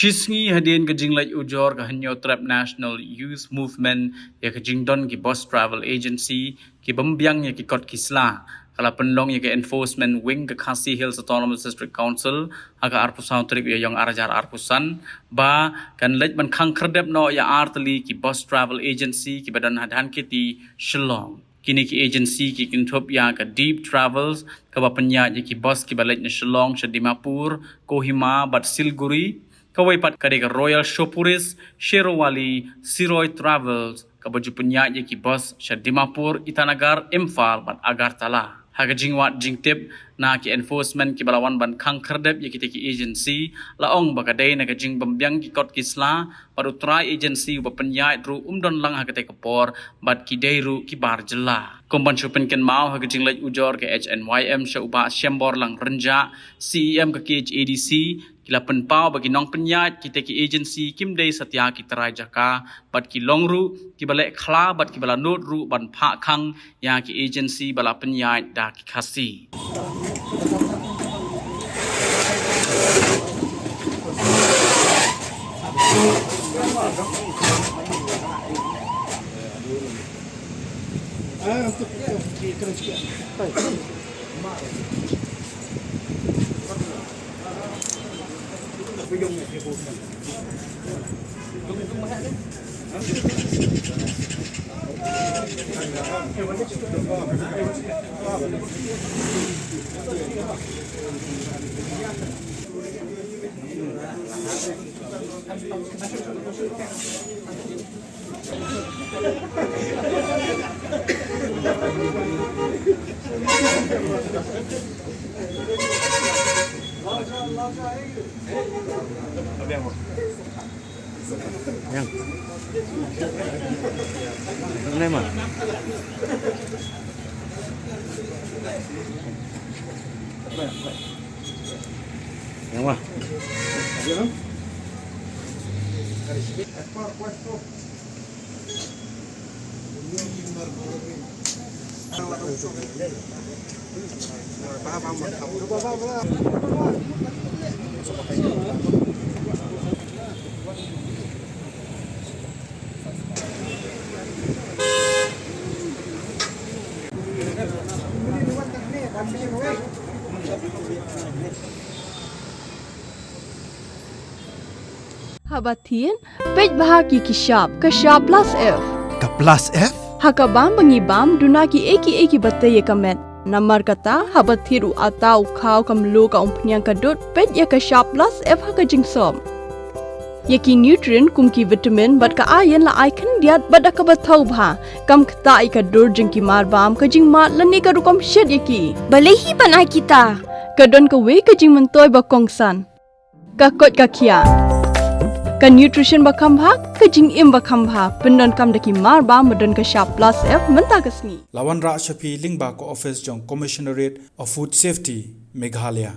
Shisngi hadin kajing lay ujor ka hanyo trap National Youth Movement ya kajing don ki Boss Travel Agency ki bambyang ya ki kot kisla kala penlong ya ki Enforcement Wing ka Khasi Hills Autonomous District Council aga arpusan trip ya yang arajar arpusan ba kan lej ban khang kredep no ya artli ki Boss Travel Agency ki badan hadhan kiti Shillong kini ki agency ki kintup ya ka Deep Travels ka bapanya ya ki boss ki balej na Shillong sa Dimapur Kohima bat Silguri kawai pat kadeka Royal Shopuris Sherowali Siroy Travels ka baju penyak ki bos sa Dimapur Itanagar Imphal bat Agartala haga jingwat jingtip na ki enforcement ki balawan ban khang kerdep ki teki agency laong bakadai na ka jing bambyang ki kot kisla paru try agency ba penyak ru umdon lang haga teka por bat ki deiru ki bar jela komban chupen ken mau haga jing lej ujor ke HNYM sya uba syambor lang renja CEM ka KHADC kila penpau bagi nong penyat kita ki agency kim day satya ki terai jaka bat ki longru ki balek khla bat ki bala not ru ban pha khang ya ki agency bala penyat da ki khasi Yang. Ini mah. Yang mah. Habatin, pej bahaki ki shop plus F. Ka plus F? Haka bam bangi bam dunaki eki batte ye kamet. Namar kata habathiru atau khau kam lo ka umpnyang ka dot pej ya ka shop plus F haka jingsom. Yaki nutrient kum ki vitamin bat ka iron la icon diat bat ka bathau bha kam khta I ka dor jing ki mar bam ka jing mat lani ka rukom shed yaki. Balehi panai kita. Ka don ka we ka jing mentoy ba kongsan. Ka kot ka kia. Ka nutrition bakam bha ka jing im bakam bha pendon kam daki mar ba madon ka shop plus F menta kasni Lawan Ra Shafi Lingba ko office jong Commissionerate of Food Safety Meghalaya